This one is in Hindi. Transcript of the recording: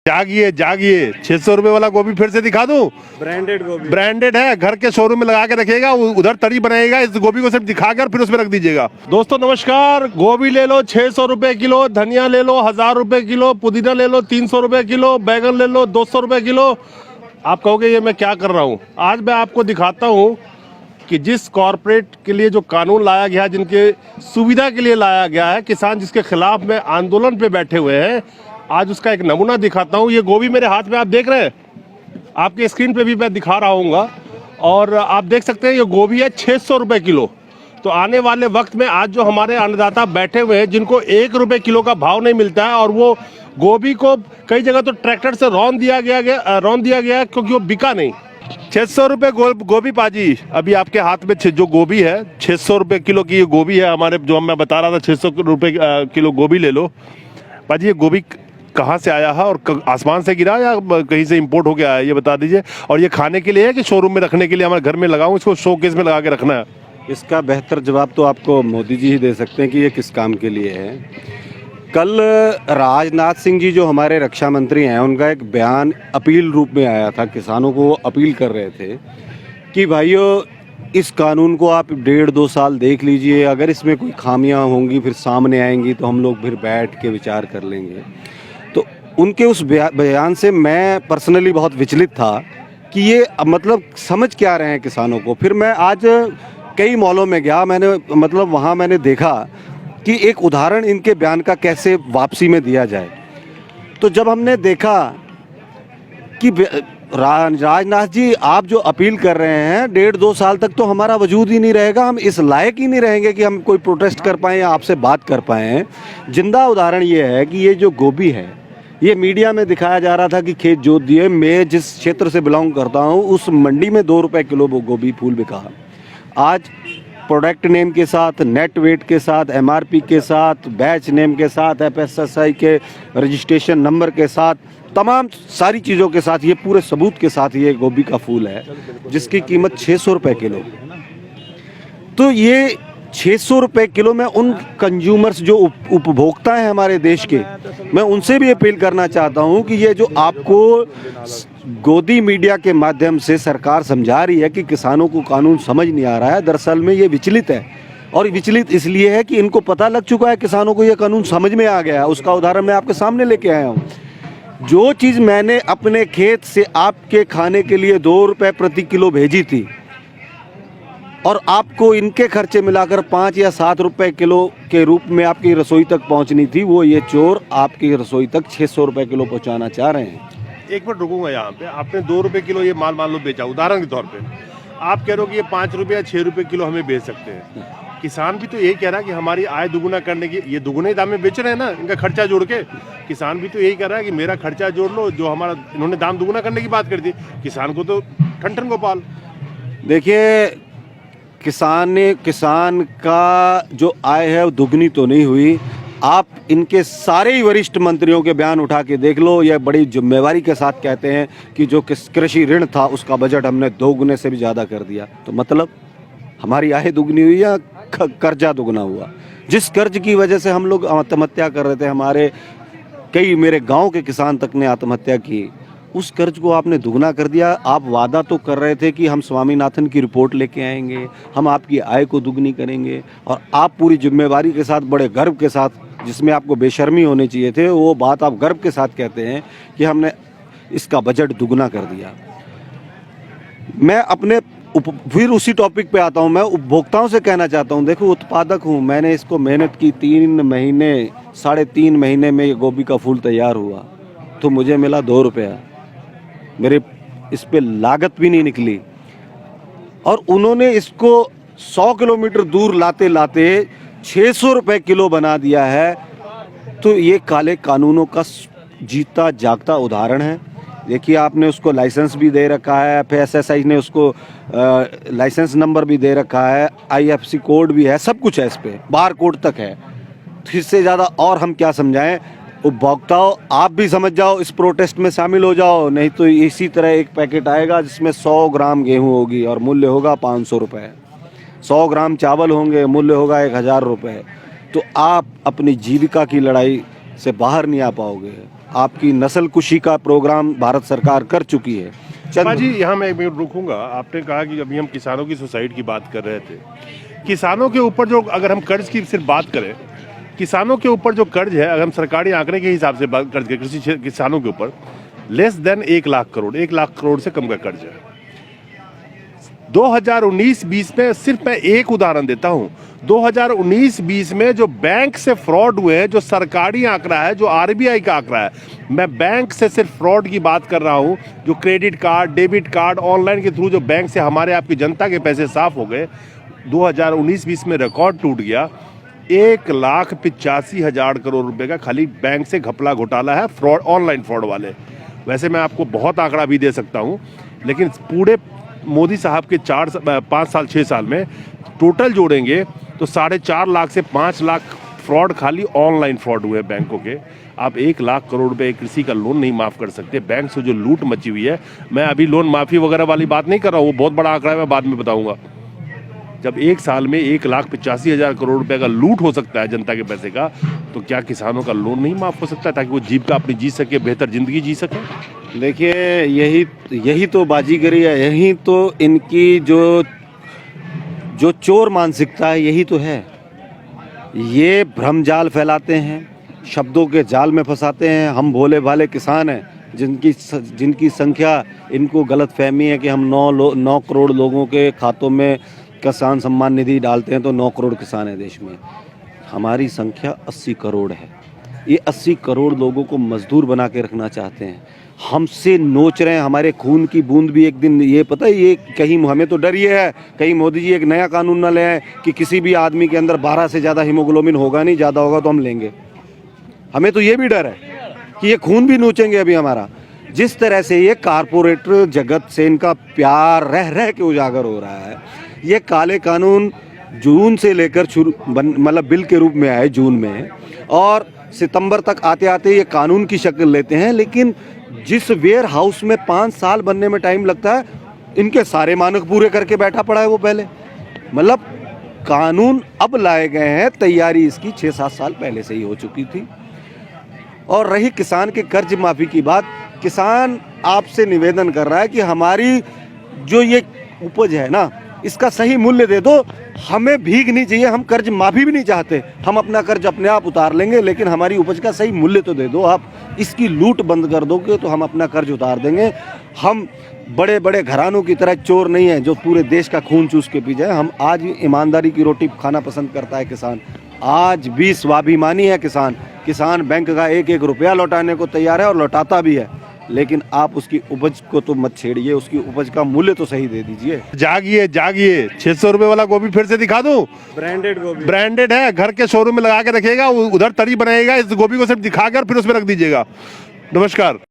जागिए जागिए, 600 रुपए वाला गोभी फिर से दिखा दूं। ब्रांडेड गोभी, ब्रांडेड है, घर के शोरूम में लगा के रखिएगा, उधर तरी बनाएगा, इस गोभी को सिर्फ दिखा कर फिर उसमें रख दीजिएगा। दोस्तों नमस्कार, गोभी ले लो 600 रुपए किलो, धनिया ले लो 1000 रुपए किलो, पुदीना ले लो 300 रुपए किलो, बैगन ले लो 200 रुपए किलो। आप कहोगे ये मैं क्या कर रहा हूँ। आज मैं आपको दिखाता हूँ कि जिस कॉरपोरेट के लिए जो कानून लाया गया है, जिनके सुविधा के लिए लाया गया है, किसान जिसके खिलाफ में आंदोलन पे बैठे हुए हैं, आज उसका एक नमूना दिखाता हूँ। ये गोभी मेरे हाथ में आप देख रहे हैं, आपके स्क्रीन पे भी मैं दिखा रहा हूँ, और आप देख सकते हैं ये गोभी है 600 रुपए किलो। तो आने वाले वक्त में आज जो हमारे अन्नदाता बैठे हुए हैं, जिनको 1 रुपए किलो का भाव नहीं मिलता है, और वो गोभी को कई जगह तो ट्रैक्टर से रौंद दिया गया क्योंकि वो बिका नहीं। 600 रुपए गोभी पाजी, अभी आपके हाथ में जो गोभी है 600 रुपए किलो की ये गोभी है हमारे, जो मैं बता रहा था 600 रुपए किलो गोभी ले लो। पाजी ये गोभी कहाँ से आया है, और आसमान से गिरा या कहीं से इंपोर्ट हो गया है, ये बता दीजिए। और ये खाने के लिए है कि शोरूम में रखने के लिए, हमारे घर में लगाऊं, इसको शोकेस में लगा के रखना है? इसका बेहतर जवाब तो आपको मोदी जी ही दे सकते हैं कि ये किस काम के लिए है। कल राजनाथ सिंह जी जो हमारे रक्षा मंत्री हैं, उनका एक बयान अपील रूप में आया था, किसानों को अपील कर रहे थे कि भाइयों इस कानून को आप 1.5-2 साल देख लीजिए, अगर इसमें कोई खामियां होंगी फिर सामने आएंगी तो हम लोग फिर बैठ के विचार कर लेंगे। तो उनके उस बयान से मैं पर्सनली बहुत विचलित था कि ये मतलब समझ क्या रहे हैं किसानों को। फिर मैं आज कई मॉलों में गया, वहाँ मैंने देखा कि एक उदाहरण इनके बयान का कैसे वापसी में दिया जाए। तो जब हमने देखा कि राजनाथ जी आप जो अपील कर रहे हैं 1.5-2 साल तक तो हमारा वजूद ही नहीं रहेगा, हम इस लायक ही नहीं रहेंगे कि हम कोई प्रोटेस्ट कर पाएँ या आपसे बात कर पाएँ। जिंदा उदाहरण ये है कि ये जो गोभी है, ये मीडिया में दिखाया जा रहा था कि खेत जोत दिए। मैं जिस क्षेत्र से बिलोंग करता हूँ उस मंडी में 2 रुपए किलो वो गोभी फूल बिका। आज प्रोडक्ट नेम के साथ, नेट वेट के साथ, MRP के साथ, बैच नेम के साथ, FSSAI के रजिस्ट्रेशन नंबर के साथ, तमाम सारी चीज़ों के साथ, ये पूरे सबूत के साथ ये गोभी का फूल है जिसकी कीमत 600 रुपये किलो। तो ये 600 रुपये किलो में उन कंज्यूमर्स जो उपभोक्ता हैं हमारे देश के, मैं उनसे भी अपील करना चाहता हूं कि ये जो आपको गोदी मीडिया के माध्यम से सरकार समझा रही है कि किसानों को कानून समझ नहीं आ रहा है, दरअसल में ये विचलित है। और विचलित इसलिए है कि इनको पता लग चुका है, किसानों को ये कानून समझ में आ गया है। उसका उदाहरण मैं आपके सामने लेके आया हूँ। जो चीज़ मैंने अपने खेत से आपके खाने के लिए 2 रुपये प्रति किलो भेजी थी, और आपको इनके खर्चे मिलाकर 5 या 7 रुपए किलो के रूप में आपकी रसोई तक पहुंचनी थी, वो ये चोर आपकी रसोई तक 600 रुपए किलो पहुंचाना चाह रहे हैं। एक मिनट रुकूंगा यहाँ पे। आपने 2 रुपए किलो ये माल मान लो बेचा, उदाहरण के तौर पे आप कह रहे हो कि ये 5 रुपए या 6 रुपए किलो हमें बेच सकते हैं। किसान भी तो यही कह रहा है कि हमारी आय दुगुना करने की, ये दुगुने दाम में बेच रहे हैं ना, इनका खर्चा जोड़ के। किसान भी तो यही कह रहा है कि मेरा खर्चा जोड़ लो, जो हमारा इन्होंने दाम दुगुना करने की बात कर दी। किसान को तो ठन गोपाल। देखिए, किसान का जो आय है वो दुगनी तो नहीं हुई। आप इनके सारे ही वरिष्ठ मंत्रियों के बयान उठा के देख लो, ये बड़ी जिम्मेवारी के साथ कहते हैं कि जो कृषि ऋण था उसका बजट हमने 2 गुने से भी ज़्यादा कर दिया। तो मतलब हमारी आय दुगनी हुई या कर्जा दुगना हुआ? जिस कर्ज की वजह से हम लोग आत्महत्या कर रहे थे, मेरे गाँव के किसान तक ने आत्महत्या की, उस कर्ज को आपने दुगना कर दिया। आप वादा तो कर रहे थे कि हम स्वामीनाथन की रिपोर्ट लेके आएंगे, हम आपकी आय को दुगनी करेंगे, और आप पूरी जिम्मेवारी के साथ, बड़े गर्व के साथ, जिसमें आपको बेशर्मी होनी चाहिए थे, वो बात आप गर्व के साथ कहते हैं कि हमने इसका बजट दुगना कर दिया। मैं अपने फिर उसी टॉपिक पे आता हूँ। मैं उपभोक्ताओं से कहना चाहता हूँ, देखो उत्पादक हूँ, मैंने इसको मेहनत की, 3 महीने 3.5 महीने में ये गोभी का फूल तैयार हुआ, तो मुझे मिला 2 रुपया। मेरे इस पे लागत भी नहीं निकली, और उन्होंने इसको 100 किलोमीटर दूर लाते लाते 600 रुपये किलो बना दिया है। तो ये काले कानूनों का जीता जागता उदाहरण है। देखिए, आपने उसको लाइसेंस भी दे रखा है, FSSAI ने उसको लाइसेंस नंबर भी दे रखा है, IFC कोड भी है, सब कुछ है, इस पे बार कोड तक है। तो इससे ज़्यादा और हम क्या समझाएं? उपभोक्ताओं, आप भी समझ जाओ, इस प्रोटेस्ट में शामिल हो जाओ, नहीं तो इसी तरह एक पैकेट आएगा जिसमें 100 ग्राम गेहूँ होगी और मूल्य होगा 500 रुपये, 100 ग्राम चावल होंगे, मूल्य होगा 1000 रुपये। तो आप अपनी जीविका की लड़ाई से बाहर नहीं आ पाओगे। आपकी नस्ल कुशी का प्रोग्राम भारत सरकार कर चुकी है। जी यहाँ मैं एक मिनट रुकूंगा। आपने कहा कि अभी हम किसानों की सुसाइड की बात कर रहे थे। किसानों के ऊपर जो, अगर हम कर्ज की सिर्फ बात करें, किसानों के ऊपर जो कर्ज है, अगर हम सरकारी आंकड़े के हिसाब से बात कर्ज के कृषि किसानों के ऊपर लेस देन 1 लाख करोड़, 1 लाख करोड़ से कम का कर्ज है। 2019-20 में सिर्फ मैं एक उदाहरण देता हूं, 2019-20 में जो बैंक से फ्रॉड हुए हैं, जो सरकारी आंकड़ा है, जो आरबीआई का आंकड़ा है, मैं बैंक से सिर्फ फ्रॉड की बात कर रहा हूं, जो credit card, debit card, online के थ्रू जो बैंक से हमारे आपकी जनता के पैसे साफ हो गए, 2019-20 में रिकॉर्ड टूट गया। 1,85,000 करोड़ रुपए का खाली बैंक से घपला घोटाला है, फ्रॉड, ऑनलाइन फ्रॉड वाले। वैसे मैं आपको बहुत आंकड़ा भी दे सकता हूं, लेकिन पूरे मोदी साहब के 5 साल 6 साल में टोटल जोड़ेंगे तो 4.5 लाख से 5 लाख फ्रॉड खाली ऑनलाइन फ्रॉड हुए बैंकों के। आप 1 लाख करोड़ रुपए कृषि का लोन नहीं माफ़ कर सकते। बैंक से जो लूट मची हुई है, मैं अभी लोन माफ़ी वगैरह वाली बात नहीं कर रहा हूँ, वो बहुत बड़ा आंकड़ा है, मैं बाद में बताऊंगा। जब एक साल में 1,85,000 करोड़ रुपए का लूट हो सकता है जनता के पैसे का, तो क्या किसानों का लोन नहीं माफ़ हो सकता ताकि वो जीविका अपनी जी सके, बेहतर जिंदगी जी सके? देखिए, यही तो बाजीगरी है, यही तो इनकी जो चोर मानसिकता है, यही तो है। ये भ्रम जाल फैलाते हैं, शब्दों के जाल में फंसाते हैं। हम भोले भाले किसान हैं जिनकी संख्या, इनको गलतफहमी है कि हम 9 करोड़ लोगों के खातों में किसान सम्मान निधि डालते हैं तो 9 करोड़ किसान है देश में। हमारी संख्या 80 करोड़ है। ये 80 करोड़ लोगों को मजदूर बना के रखना चाहते हैं, हमसे नोच रहे हैं। हमारे खून की बूंद भी एक दिन, ये पता है, ये कहीं हमें तो डर ये है कहीं मोदी जी एक नया कानून ना ले आए कि किसी भी आदमी के अंदर 12 से ज़्यादा हीमोग्लोबिन होगा नहीं, ज़्यादा होगा तो हम लेंगे। हमें तो ये भी डर है कि ये खून भी नोचेंगे अभी हमारा। जिस तरह से ये कारपोरेटर जगत से इनका प्यार रह रह के उजागर हो रहा है। ये काले कानून जून से लेकर मतलब बिल के रूप में आए जून में, और सितंबर तक आते आते ये कानून की शक्ल लेते हैं। लेकिन जिस वेयर हाउस में 5 साल बनने में टाइम लगता है, इनके सारे मानक पूरे करके बैठा पड़ा है वो पहले। मतलब कानून अब लाए गए हैं, तैयारी इसकी 6-7 साल पहले से ही हो चुकी थी। और रही किसान के कर्ज माफ़ी की बात, किसान आपसे निवेदन कर रहा है कि हमारी जो ये उपज है ना, इसका सही मूल्य दे दो। हमें भीख नहीं चाहिए, हम कर्ज माफ़ी भी नहीं चाहते, हम अपना कर्ज अपने आप उतार लेंगे, लेकिन हमारी उपज का सही मूल्य तो दे दो। आप इसकी लूट बंद कर दोगे तो हम अपना कर्ज उतार देंगे। हम बड़े बड़े घरानों की तरह चोर नहीं है जो पूरे देश का खून चूस के पी जाए। हम आज भी ईमानदारी की रोटी खाना पसंद करता है किसान, आज भी स्वाभिमानी है किसान। किसान बैंक का 1-1 रुपया लौटाने को तैयार है और लौटाता भी है। लेकिन आप उसकी उपज को तो मत छेड़िए, उसकी उपज का मूल्य तो सही दे दीजिए। जागिए जागिए, 600 रुपए वाला गोभी फिर से दिखा दूं। ब्रांडेड गोभी, ब्रांडेड है, घर के शोरूम में लगा के रखेगा, उधर तरी बनाएगा, इस गोभी को सिर्फ दिखाकर फिर उसमें रख दीजिएगा। नमस्कार।